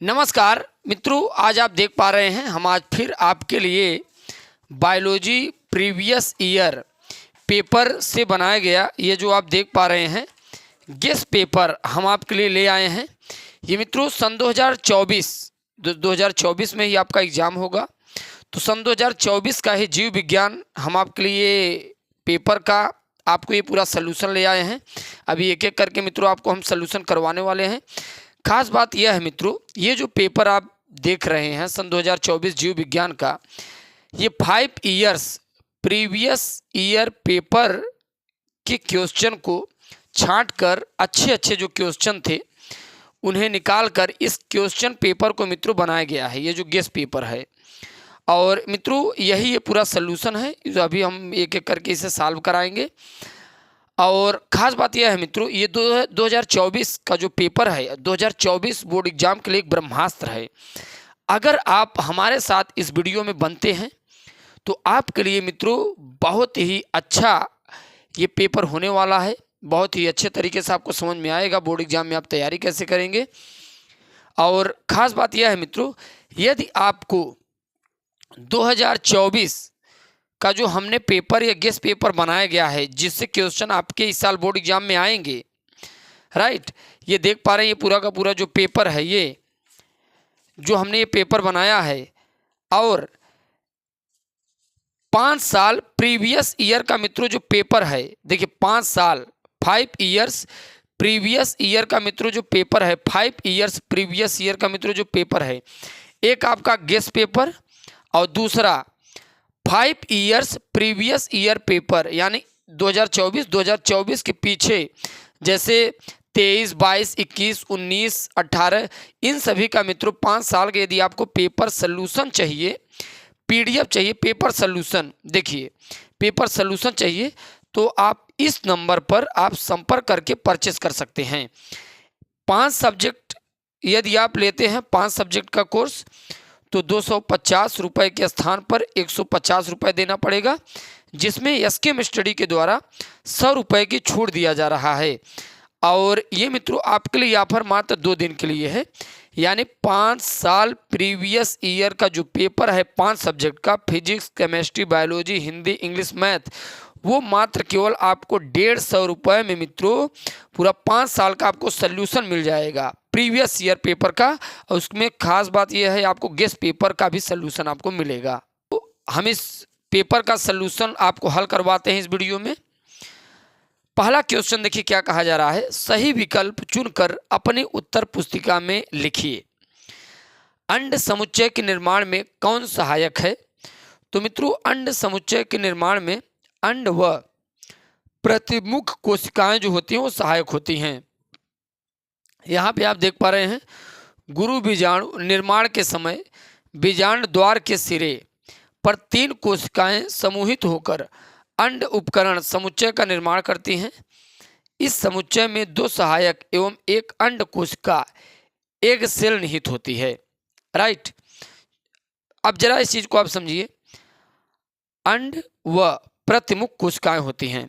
नमस्कार मित्रों, आज आप देख पा रहे हैं हम आज फिर आपके लिए बायोलॉजी प्रीवियस ईयर पेपर से बनाया गया ये जो आप देख पा रहे हैं गेस पेपर हम आपके लिए ले आए हैं। ये मित्रों सन 2024 में ही आपका एग्ज़ाम होगा। तो सन 2024 का ही जीव विज्ञान हम आपके लिए पेपर का आपको ये पूरा सलूशन ले आए हैं। अभी एक एक करके मित्रों आपको हम सलूशन करवाने वाले हैं। खास बात यह है मित्रों, ये जो पेपर आप देख रहे हैं सन 2024 जीव विज्ञान का, ये 5 इयर्स प्रीवियस ईयर पेपर के क्वेश्चन को छांट कर अच्छे जो क्वेश्चन थे उन्हें निकाल कर इस क्वेश्चन पेपर को मित्रों बनाया गया है। ये जो गेस पेपर है और मित्रों यही ये पूरा सलूशन है जो अभी हम एक एक करके इसे सॉल्व कराएंगे। और ख़ास बात यह है मित्रों, ये 2024 का जो पेपर है 2024 बोर्ड एग्जाम के लिए एक ब्रह्मास्त्र है। अगर आप हमारे साथ इस वीडियो में बनते हैं तो आपके लिए मित्रों बहुत ही अच्छा ये पेपर होने वाला है। बहुत ही अच्छे तरीके से आपको समझ में आएगा बोर्ड एग्जाम में आप तैयारी कैसे करेंगे। और ख़ास बात यह है मित्रों, यदि आपको 2024 का जो हमने पेपर या गेस पेपर बनाया गया है जिससे क्वेश्चन आपके इस साल बोर्ड एग्जाम में आएंगे, राइट, ये देख पा रहे हैं ये पूरा का पूरा जो पेपर है ये जो हमने ये पेपर बनाया है और 5 साल प्रीवियस ईयर का मित्रों जो पेपर है, देखिए 5 साल 5 इयर्स प्रीवियस ईयर का मित्रों जो पेपर है 5 इयर्स प्रीवियस ईयर का मित्रों जो पेपर है, एक आपका गेस पेपर और दूसरा 5 इयर्स प्रीवियस ईयर पेपर यानी 2024 के पीछे जैसे 23, 22, 21, 19, 18 इन सभी का मित्रों 5 साल के यदि आपको पेपर सलूशन चाहिए, पीडीएफ चाहिए पेपर सलूशन, देखिए पेपर सलूशन चाहिए तो आप इस नंबर पर आप संपर्क करके परचेस कर सकते हैं। 5 सब्जेक्ट यदि आप लेते हैं 5 सब्जेक्ट का कोर्स तो 250 रुपये के स्थान पर 150 रुपये देना पड़ेगा, जिसमें एसकेएम स्टडी के द्वारा 100 रुपये की छूट दिया जा रहा है। और ये मित्रों आपके लिए ऑफर मात्र 2 दिन के लिए है, यानी 5 साल प्रीवियस ईयर का जो पेपर है 5 सब्जेक्ट का physics, chemistry, biology, Hindi, English, math, वो मात्र केवल आपको 150 रुपये में मित्रों पूरा 5 साल का आपको सल्यूशन मिल जाएगा प्रीवियस ईयर पेपर का। और उसमें खास बात यह है आपको गेस पेपर का भी सल्यूशन आपको मिलेगा। तो हम इस पेपर का सल्यूशन आपको हल करवाते हैं इस वीडियो में। पहला क्वेश्चन देखिए क्या कहा जा रहा है, सही विकल्प चुनकर अपनी उत्तर पुस्तिका में लिखिए। अंड समुच्चय के निर्माण में कौन सहायक है? तो मित्रों अंड समुच्चय के निर्माण में अंड व प्रतिमुख कोशिकाएं जो होती हैं वो सहायक होती हैं। यहाँ पे आप देख पा रहे हैं गुरु बीजाणु निर्माण के समय बीजांड द्वार के सिरे पर 3 कोशिकाएं समूहित होकर अंड उपकरण समुच्चय का निर्माण करती हैं। इस समुच्चय में 2 सहायक एवं 1 अंड कोशिका एग सेल निहित होती है, राइट। अब जरा इस चीज को आप समझिए, अंड व प्रतिमुख कोशिकाएं होती हैं।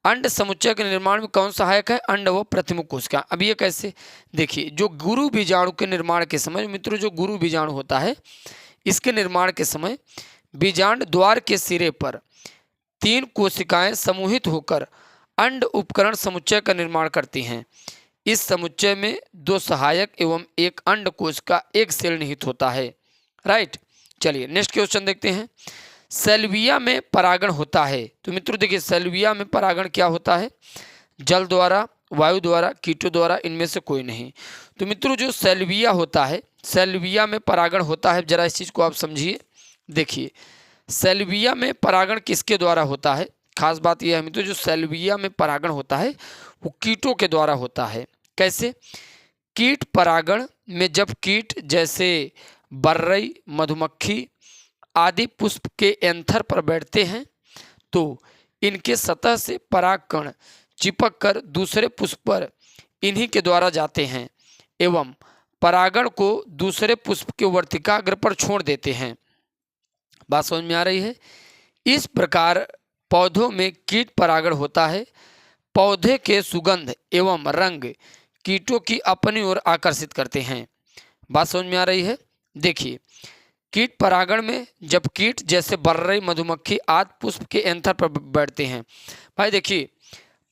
अंड समुच्चय के निर्माण में कौन सहायक है? अंड व प्रतिमुख कोशिका। अब ये कैसे? देखिए जो गुरु बीजाणु के निर्माण के समय मित्रों जो गुरु बीजाणु होता है इसके निर्माण के समय बीजांड द्वार के सिरे पर 3 कोशिकाएं समूहित होकर अंड उपकरण समुच्चय का निर्माण करती हैं। इस समुच्चय में 2 सहायक एवं 1 अंड कोशिका एक सेल निहित होता है, राइट। चलिए नेक्स्ट क्वेश्चन देखते हैं। सैल्विया में परागण होता है। तो मित्रों देखिए सैल्विया में परागण क्या होता है? जल द्वारा, वायु द्वारा, कीटों द्वारा, इनमें से कोई नहीं। तो मित्रों जो सैल्विया होता है, सैल्विया में परागण होता है, जरा इस चीज़ को आप समझिए। देखिए सैल्विया में परागण किसके द्वारा होता है? खास बात यह है मित्रों जो सैल्विया में परागण होता है वो कीटों के द्वारा होता है। कैसे? कीट परागण में जब कीट जैसे बर्रई, मधुमक्खी आदि पुष्प के एंथर पर बैठते हैं तो इनके सतह से परागकण चिपक कर दूसरे पुष्प पर इन्हीं के द्वारा जाते हैं एवं परागण को दूसरे पुष्प के वर्तिकाग्र पर छोड़ देते हैं। बात समझ में आ रही है? इस प्रकार पौधों में कीट परागण होता है। पौधे के सुगंध एवं रंग कीटों की अपनी ओर आकर्षित करते हैं। बात समझ में आ रही है। देखिए, कीट परागण में जब कीट जैसे बर्रई, मधुमक्खी आदि पुष्प के एंथर पर बैठते हैं। भाई देखिए,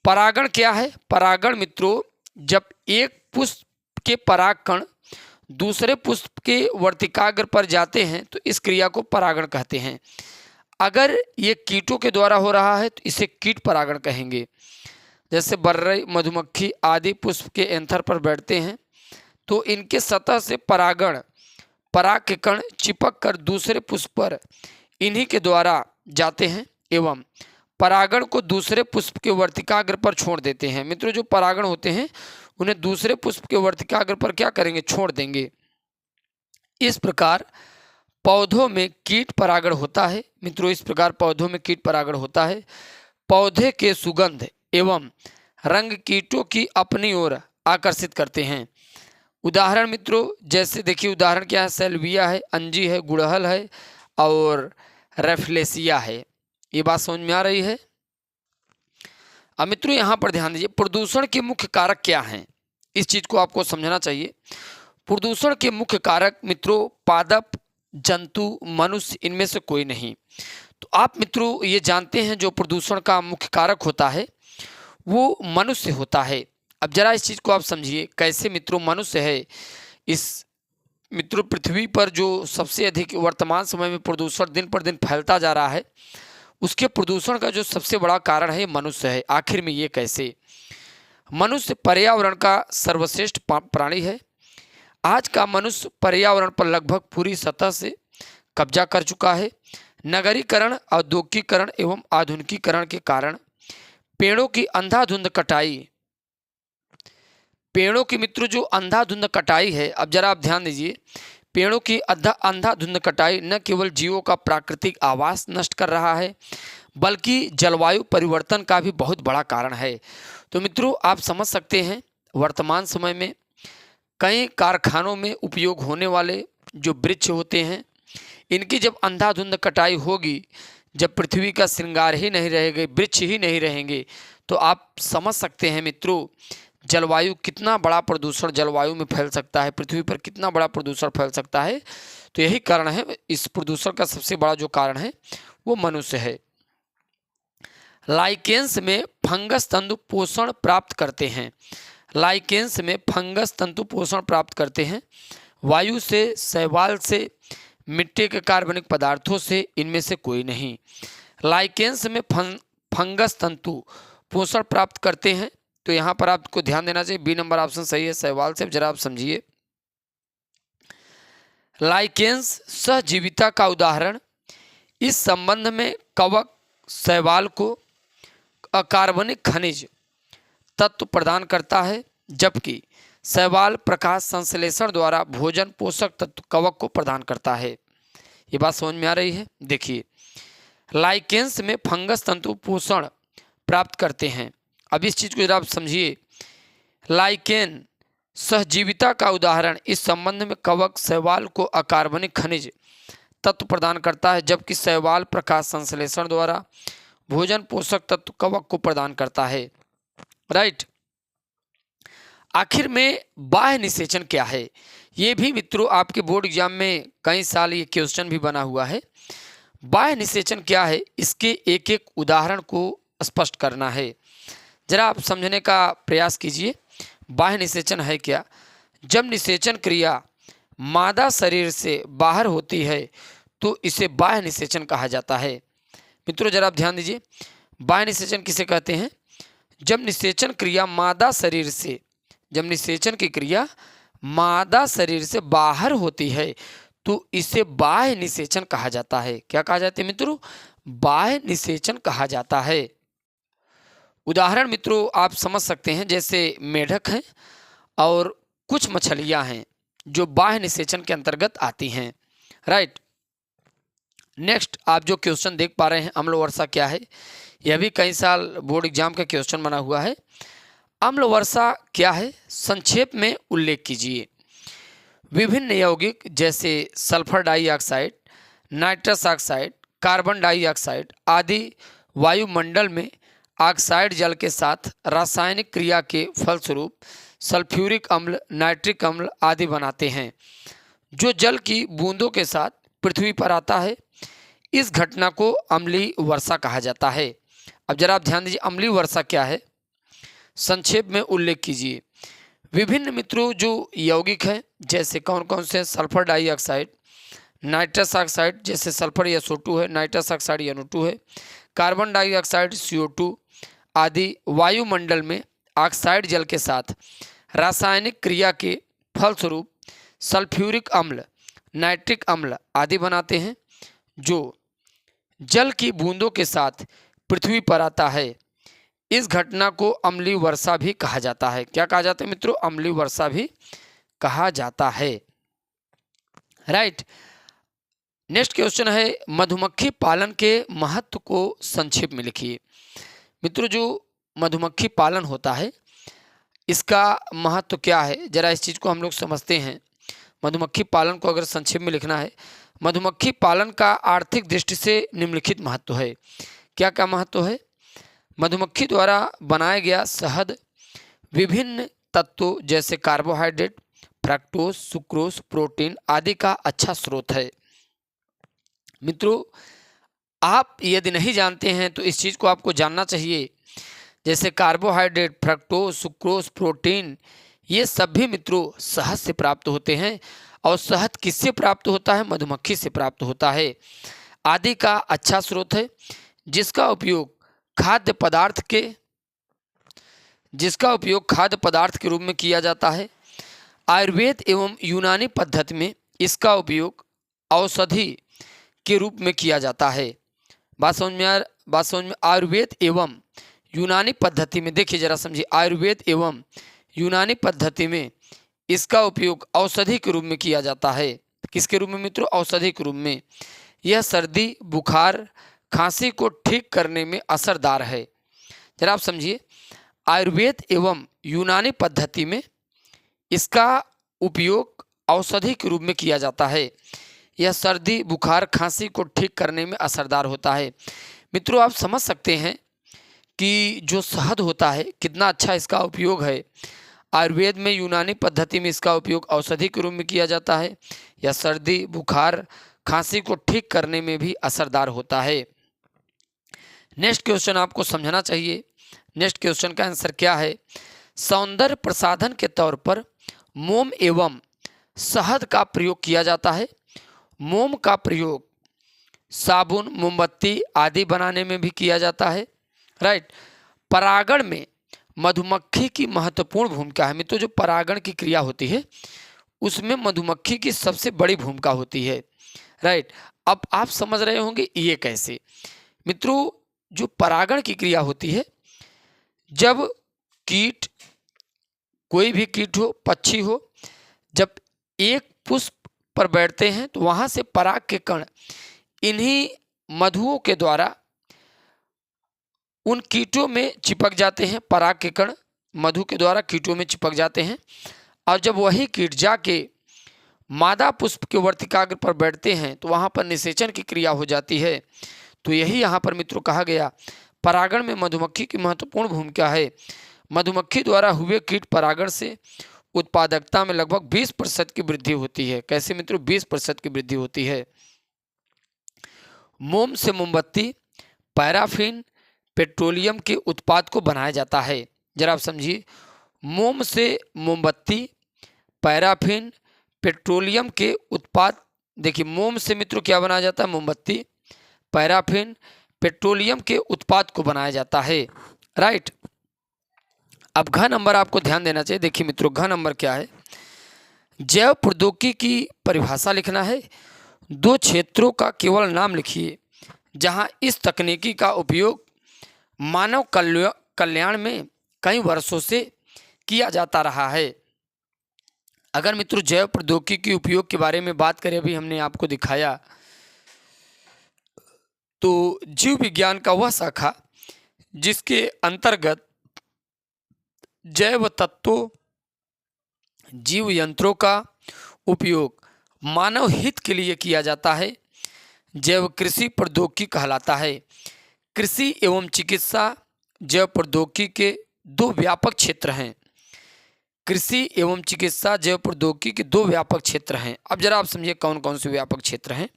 परागण क्या है? परागण मित्रों, जब एक पुष्प के परागकण दूसरे पुष्प के वर्तिकाग्र पर जाते हैं तो इस क्रिया को परागण कहते हैं। अगर ये कीटों के द्वारा हो रहा है तो इसे कीट परागण कहेंगे। जैसे बर्रई, मधुमक्खी आदि पुष्प के एंथर पर बैठते हैं तो इनके सतह से पराग के कण चिपक कर दूसरे पुष्प पर इन्हीं के द्वारा जाते हैं एवं परागण को दूसरे पुष्प के वर्तिकाग्र पर छोड़ देते हैं। मित्रों, जो परागण होते हैं उन्हें दूसरे पुष्प के वर्तिकाग्र पर क्या करेंगे? छोड़ देंगे। इस प्रकार पौधों में कीट परागण होता है। मित्रों, इस प्रकार पौधों में कीट परागण होता है। पौधे के सुगंध एवं रंग कीटों की अपनी ओर आकर्षित करते हैं। उदाहरण मित्रों, जैसे देखिए, उदाहरण क्या है? सैल्विया है, अंजी है, गुड़हल है और रेफ्लेसिया है। ये बात समझ में आ रही है। अब मित्रों यहाँ पर ध्यान दीजिए, प्रदूषण के मुख्य कारक क्या हैं? इस चीज को आपको समझना चाहिए। प्रदूषण के मुख्य कारक मित्रों पादप, जंतु, मनुष्य, इनमें से कोई नहीं। तो आप मित्रों ये जानते हैं जो प्रदूषण का मुख्य कारक होता है वो मनुष्य होता है। अब जरा इस चीज को आप समझिए कैसे मित्रों मनुष्य है। इस मित्रों पृथ्वी पर जो सबसे अधिक वर्तमान समय में प्रदूषण दिन पर दिन फैलता जा रहा है, उसके प्रदूषण का जो सबसे बड़ा कारण है मनुष्य है। आखिर में ये कैसे? मनुष्य पर्यावरण का सर्वश्रेष्ठ प्राणी है। आज का मनुष्य पर्यावरण पर लगभग पूरी सतह से कब्जा कर चुका है। नगरीकरण, औद्योगिकीकरण एवं आधुनिकीकरण के कारण पेड़ों की अंधाधुंध कटाई, पेड़ों की मित्रों जो अंधाधुंध कटाई है, अब जरा आप ध्यान दीजिए, पेड़ों की अंधाधुंध कटाई न केवल जीवों का प्राकृतिक आवास नष्ट कर रहा है बल्कि जलवायु परिवर्तन का भी बहुत बड़ा कारण है। तो मित्रों आप समझ सकते हैं वर्तमान समय में कई कारखानों में उपयोग होने वाले जो वृक्ष होते हैं, इनकी जब अंधाधुंध कटाई होगी, जब पृथ्वी का श्रृंगार ही नहीं रहेगा, वृक्ष ही नहीं रहेंगे, तो आप समझ सकते हैं मित्रों जलवायु कितना बड़ा प्रदूषण जलवायु में फैल सकता है, पृथ्वी पर कितना बड़ा प्रदूषण फैल सकता है। तो यही कारण है, इस प्रदूषण का सबसे बड़ा जो कारण है वो मनुष्य है। लाइकेंस में फंगस तंतु पोषण प्राप्त करते हैं। लाइकेंस में फंगस तंतु पोषण प्राप्त करते हैं वायु से, शैवाल से, मिट्टी के कार्बनिक पदार्थों से, इनमें से कोई नहीं। लाइकेंस में फंगस तंतु पोषण प्राप्त करते हैं। तो यहाँ पर आपको ध्यान देना चाहिए, बी नंबर ऑप्शन सही है, शैवाल से। जरा आप समझिए, लाइकेंस सहजीविता का उदाहरण। इस संबंध में कवक शैवाल को अकार्बनिक खनिज तत्व प्रदान करता है, जबकि शैवाल प्रकाश संश्लेषण द्वारा भोजन पोषक तत्व कवक को प्रदान करता है। ये बात समझ में आ रही है। देखिए, लाइकेंस में फंगस तंतु पोषण प्राप्त करते हैं। अब इस चीज को जरा आप समझिए, लाइकेन सहजीविता का उदाहरण। इस संबंध में कवक शैवाल को अकार्बनिक खनिज तत्व प्रदान करता है, जबकि शैवाल प्रकाश संश्लेषण द्वारा भोजन पोषक तत्व कवक को प्रदान करता है। राइट। आखिर में बाह्य निषेचन क्या है? ये भी मित्रों आपके बोर्ड एग्जाम में कई साल ये क्वेश्चन भी बना हुआ है। बाह्य निषेचन क्या है, इसके एक एक उदाहरण को स्पष्ट करना है। जरा आप समझने का प्रयास कीजिए, बाह्य निषेचन है क्या? जब निषेचन क्रिया मादा शरीर से बाहर होती है तो इसे बाह्य निषेचन कहा जाता है। मित्रों जरा आप ध्यान दीजिए, बाह्य निषेचन किसे कहते हैं? जब निषेचन क्रिया मादा शरीर से, जब निषेचन की क्रिया मादा शरीर से बाहर होती है तो इसे बाह्य निषेचन कहा जाता है। क्या कहा जाता है मित्रों? बाह्य निषेचन कहा जाता है। उदाहरण मित्रों आप समझ सकते हैं, जैसे मेढक हैं और कुछ मछलियां हैं जो बाह्य निषेचन के अंतर्गत आती हैं। राइट। नेक्स्ट आप जो क्वेश्चन देख पा रहे हैं, अम्ल वर्षा क्या है? यह भी कई साल बोर्ड एग्जाम का क्वेश्चन बना हुआ है। अम्ल वर्षा क्या है, संक्षेप में उल्लेख कीजिए। विभिन्न यौगिक जैसे sulphur dioxide, nitrous oxide, carbon dioxide आदि वायुमंडल में ऑक्साइड जल के साथ रासायनिक क्रिया के फलस्वरूप सल्फ्यूरिक अम्ल, नाइट्रिक अम्ल आदि बनाते हैं, जो जल की बूंदों के साथ पृथ्वी पर आता है। इस घटना को अम्लीय वर्षा कहा जाता है। अब जरा आप ध्यान दीजिए, अम्लीय वर्षा क्या है, संक्षेप में उल्लेख कीजिए। विभिन्न मित्रों जो यौगिक हैं, जैसे कौन कौन से, सल्फर डाइऑक्साइड, नाइट्रस ऑक्साइड जैसे सल्फर SO2 है, नाइट्रस ऑक्साइड NO2 है, कार्बन डाइऑक्साइड CO2 आदि वायुमंडल में ऑक्साइड जल के साथ रासायनिक क्रिया के फलस्वरूप सल्फ्यूरिक अम्ल, नाइट्रिक अम्ल आदि बनाते हैं, जो जल की बूंदों के साथ पृथ्वी पर आता है। इस घटना को अम्लीय वर्षा भी कहा जाता है। क्या कहा जाता है मित्रों? अम्लीय वर्षा भी कहा जाता है। राइट। नेक्स्ट क्वेश्चन है, मधुमक्खी पालन के महत्व को संक्षेप में लिखिए। मित्रों, जो मधुमक्खी पालन होता है इसका महत्व क्या है, जरा इस चीज़ को हम लोग समझते हैं। मधुमक्खी पालन को अगर संक्षेप में लिखना है, मधुमक्खी पालन का आर्थिक दृष्टि से निम्नलिखित महत्व है। क्या क्या महत्व है? मधुमक्खी द्वारा बनाया गया शहद विभिन्न तत्वों जैसे कार्बोहाइड्रेट, फ्रक्टोज, सुक्रोज, प्रोटीन आदि का अच्छा स्रोत है। मित्रों, आप यदि नहीं जानते हैं तो इस चीज़ को आपको जानना चाहिए। जैसे कार्बोहाइड्रेट, फ्रक्टोज, सुक्रोज, प्रोटीन, ये सभी मित्रों शहद से प्राप्त होते हैं। और शहद किससे प्राप्त होता है? मधुमक्खी से प्राप्त होता है। आदि का अच्छा स्रोत है, जिसका उपयोग खाद्य पदार्थ के रूप में किया जाता है। आयुर्वेद एवं यूनानी पद्धति में इसका उपयोग औषधि के रूप में किया जाता है। बात समझ में आयुर्वेद एवं यूनानी पद्धति में, देखिए जरा समझिए, आयुर्वेद एवं यूनानी पद्धति में इसका उपयोग औषधि के रूप में किया जाता है। किसके रूप में मित्रों? औषधि के रूप में। यह सर्दी, बुखार, खांसी को ठीक करने में असरदार है। जरा आप समझिए, आयुर्वेद एवं यूनानी पद्धति में इसका उपयोग औषधि के रूप में किया जाता है। यह सर्दी, बुखार, खांसी को ठीक करने में असरदार होता है। मित्रों, आप समझ सकते हैं कि जो शहद होता है कितना अच्छा इसका उपयोग है। आयुर्वेद में, यूनानी पद्धति में इसका उपयोग औषधि के रूप में किया जाता है। यह सर्दी, बुखार, खांसी को ठीक करने में भी असरदार होता है। नेक्स्ट क्वेश्चन आपको समझना चाहिए। नेक्स्ट क्वेश्चन का आंसर क्या है? सौंदर्य प्रसाधन के तौर पर मोम एवं शहद का प्रयोग किया जाता है। मोम का प्रयोग साबुन, मोमबत्ती आदि बनाने में भी किया जाता है। राइट। परागण में मधुमक्खी की महत्वपूर्ण भूमिका है। मित्रों, जो परागण की क्रिया होती है उसमें मधुमक्खी की सबसे बड़ी भूमिका होती है। राइट। अब आप समझ रहे होंगे ये कैसे। मित्रों, जो परागण की क्रिया होती है, जब कीट, कोई भी कीट हो, पक्षी हो, जब एक पुष्प पर बैठते हैं तो वहाँ से पराग के कण इन्हीं मधुओं के द्वारा उन कीटों में चिपक जाते हैं। पराग के कण मधु के द्वारा कीटों में चिपक जाते हैं, और जब वही कीट जाके मादा पुष्प के वर्तिकाग्र पर बैठते हैं तो वहाँ पर निषेचन की क्रिया हो जाती है। तो यही यहाँ पर मित्रों कहा गया, परागण में मधुमक्खी की महत्वपूर्ण भूमिका है। मधुमक्खी द्वारा हुए कीट परागण से उत्पादकता में लगभग 20% की वृद्धि होती है। कैसे मित्रों? 20% की वृद्धि होती है। मोम से मोमबत्ती, पैराफिन, पेट्रोलियम के उत्पाद को बनाया जाता है। जरा आप समझिए, मोम से मोमबत्ती, पैराफिन, पेट्रोलियम के उत्पाद। देखिए, मोम से मित्रों क्या बनाया जाता है? मोमबत्ती, पैराफिन, पेट्रोलियम के उत्पाद को बनाया जाता है। राइट। अब घ नंबर आपको ध्यान देना चाहिए। देखिए मित्रों, घ नंबर क्या है? जैव प्रौद्योगिकी की परिभाषा लिखना है। 2 क्षेत्रों का केवल नाम लिखिए जहां इस तकनीकी का उपयोग मानव कल्याण में कई वर्षों से किया जाता रहा है। अगर मित्रों जैव प्रौद्योगिकी के उपयोग के बारे में बात करें, अभी हमने आपको दिखाया, तो जीव विज्ञान का वह शाखा जिसके अंतर्गत जैव तत्वों, जीव यंत्रों का उपयोग मानव हित के लिए किया जाता है, जैव कृषि प्रौद्योगिकी कहलाता है। कृषि एवं चिकित्सा जैव प्रौद्योगिकी के 2 व्यापक क्षेत्र हैं। कृषि एवं चिकित्सा जैव प्रौद्योगिकी के 2 व्यापक क्षेत्र हैं। अब जरा आप समझिए कौन कौन से व्यापक क्षेत्र हैं।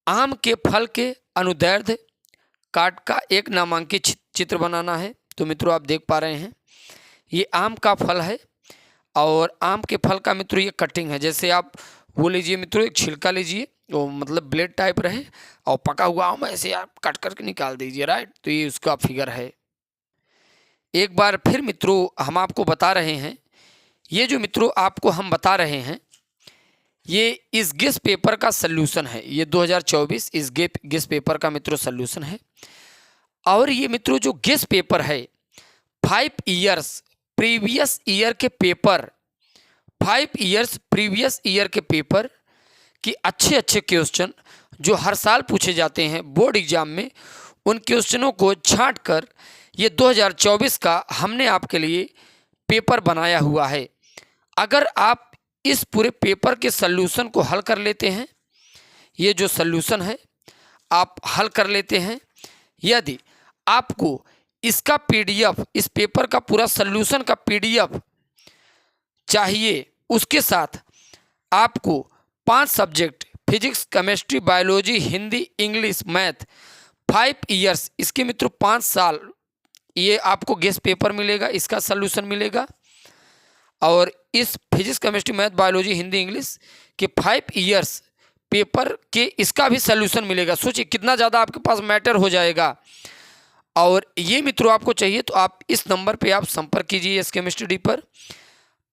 आम के फल के अनुदैर्ध्य काट का एक नामांकित चित्र बनाना है। तो मित्रों आप देख पा रहे हैं ये आम का फल है और आम के फल का मित्रों ये कटिंग है। जैसे आप वो लीजिए मित्रों, एक छिलका लीजिए, वो मतलब ब्लेड टाइप रहे, और पका हुआ आम ऐसे आप कट करके निकाल दीजिए, राइट। तो ये उसका फिगर है। एक बार फिर मित्रों हम आपको बता रहे हैं, ये जो मित्रों आपको हम बता रहे हैं ये इस गेस पेपर का सल्यूशन है। ये 2024 इस गेस पेपर का मित्रों सल्यूशन है। और ये मित्रों जो गेस पेपर है 5 इयर्स प्रीवियस ईयर के पेपर, 5 इयर्स प्रीवियस ईयर के पेपर कि अच्छे अच्छे क्वेश्चन जो हर साल पूछे जाते हैं बोर्ड एग्जाम में, उन क्वेश्चनों को छांट कर ये 2024 का हमने आपके लिए पेपर बनाया हुआ है। अगर आप इस पूरे पेपर के सल्यूशन को हल कर लेते हैं, ये जो सल्यूशन है आप हल कर लेते हैं, यदि आपको इसका पीडीएफ, इस पेपर का पूरा सल्यूशन का पीडीएफ चाहिए, उसके साथ आपको 5 subject physics, chemistry, biology, Hindi, English, math 5 years, इसके मित्रों 5 साल ये आपको गेस पेपर मिलेगा, इसका सल्यूशन मिलेगा। और इस physics, chemistry, math, biology, Hindi, English के 5 इयर्स पेपर के इसका भी सल्यूशन मिलेगा। सोचिए कितना ज़्यादा आपके पास मैटर हो जाएगा। और ये मित्रों आपको चाहिए तो आप इस नंबर पे आप संपर्क कीजिए एस केमिस्ट्री डी पर।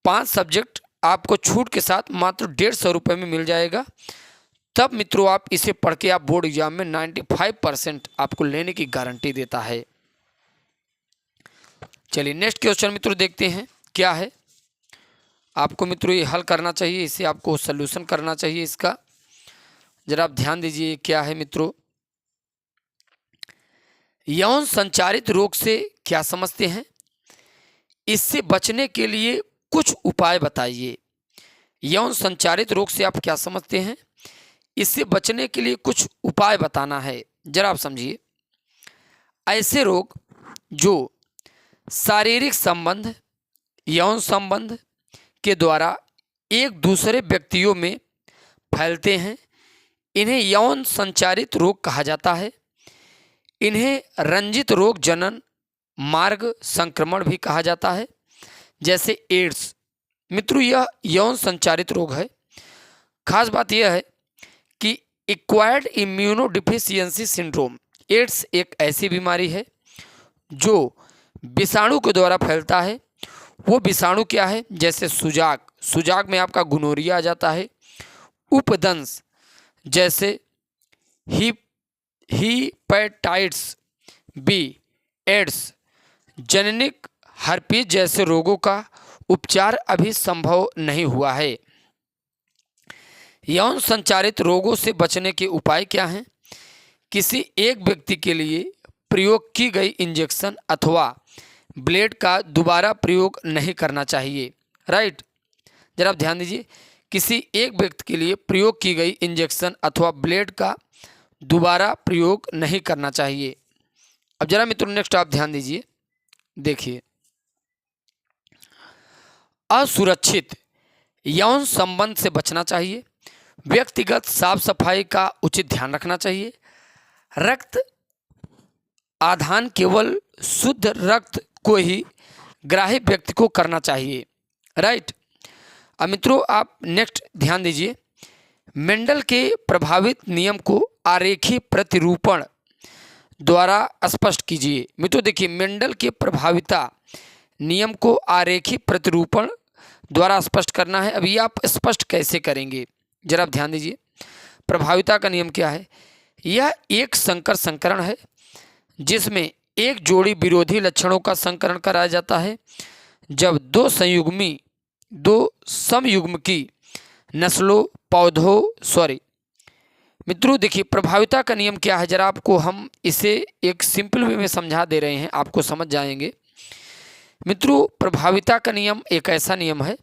5 सब्जेक्ट आपको छूट के साथ मात्र 150 रुपये में मिल जाएगा। तब मित्रों आप इसे पढ़ के आप बोर्ड एग्जाम में 95% आपको लेने की गारंटी देता है। चलिए नेक्स्ट क्वेश्चन मित्रों देखते हैं क्या है। आपको मित्रों ये हल करना चाहिए, इसे आपको सल्यूशन करना चाहिए इसका। जरा आप ध्यान दीजिए क्या है मित्रों। यौन संचारित रोग से क्या समझते हैं, इससे बचने के लिए कुछ उपाय बताइए। यौन संचारित रोग से आप क्या समझते हैं, इससे बचने के लिए कुछ उपाय बताना है। जरा आप समझिए, ऐसे रोग जो शारीरिक संबंध, यौन संबंध के द्वारा एक दूसरे व्यक्तियों में फैलते हैं, इन्हें यौन संचारित रोग कहा जाता है। इन्हें रंजित रोग जनन मार्ग संक्रमण भी कहा जाता है, जैसे एड्स। मित्रों यह यौन संचारित रोग है। खास बात यह है कि एक्वायर्ड इम्यूनोडिफिशियंसी सिंड्रोम, एड्स एक ऐसी बीमारी है जो विषाणु के द्वारा फैलता है। वो विषाणु क्या है, जैसे सुजाग, सुजाग में आपका गुनोरिया आ जाता है। उपदंश जैसे हीपेटाइटिस बी, एड्स, जननिक हर्पीज जैसे रोगों का उपचार अभी संभव नहीं हुआ है। यौन संचारित रोगों से बचने के उपाय क्या हैं? किसी एक व्यक्ति के लिए प्रयोग की गई इंजेक्शन अथवा ब्लेड का दोबारा प्रयोग नहीं करना चाहिए, राइट। जरा आप ध्यान दीजिए, किसी एक व्यक्ति के लिए प्रयोग की गई इंजेक्शन अथवा ब्लेड का दोबारा प्रयोग नहीं करना चाहिए। अब जरा मित्रों नेक्स्ट आप ध्यान दीजिए, देखिए, असुरक्षित यौन संबंध से बचना चाहिए। व्यक्तिगत साफ सफाई का उचित ध्यान रखना चाहिए। रक्त आधान केवल शुद्ध रक्त को ही ग्राह्य व्यक्ति को करना चाहिए, राइट। अब मित्रों आप नेक्स्ट ध्यान दीजिए, मेंडल के प्रभावित नियम को आरेखीय प्रतिरूपण द्वारा स्पष्ट कीजिए। मित्रों देखिए, मेंडल के प्रभाविता नियम को आरेखीय प्रतिरूपण द्वारा स्पष्ट करना है। अभी आप स्पष्ट कैसे करेंगे, जरा आप ध्यान दीजिए। प्रभाविता का नियम क्या है? यह एक संकर संकरण है जिसमें एक जोड़ी विरोधी लक्षणों का संकरण कराया जाता है। जब दो समयुग्म की नस्लों मित्रों देखिए, प्रभाविता का नियम क्या है, जरा आपको हम इसे एक सिंपल वे में समझा दे रहे हैं, आपको समझ जाएंगे। मित्रों प्रभाविता का नियम एक ऐसा नियम है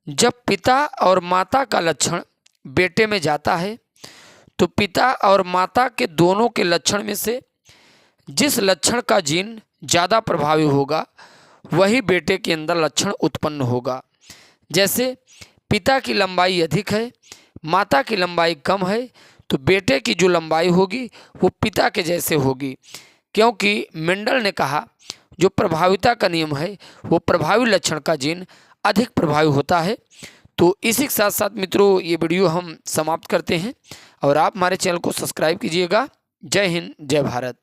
जब पिता और माता का लक्षण बेटे में जाता है तो पिता और माता के दोनों के लक्षण में से जिस लक्षण का जीन ज़्यादा प्रभावी होगा वही बेटे के अंदर लक्षण उत्पन्न होगा। जैसे पिता की लंबाई अधिक है, माता की लंबाई कम है, तो बेटे की जो लंबाई होगी वो पिता के जैसे होगी, क्योंकि मेंडल ने कहा जो प्रभाविता का नियम है वो प्रभावी लक्षण का जीन अधिक प्रभावी होता है। तो इसी के साथ साथ मित्रों ये वीडियो हम समाप्त करते हैं और आप हमारे चैनल को सब्सक्राइब कीजिएगा। जय हिंद, जय भारत।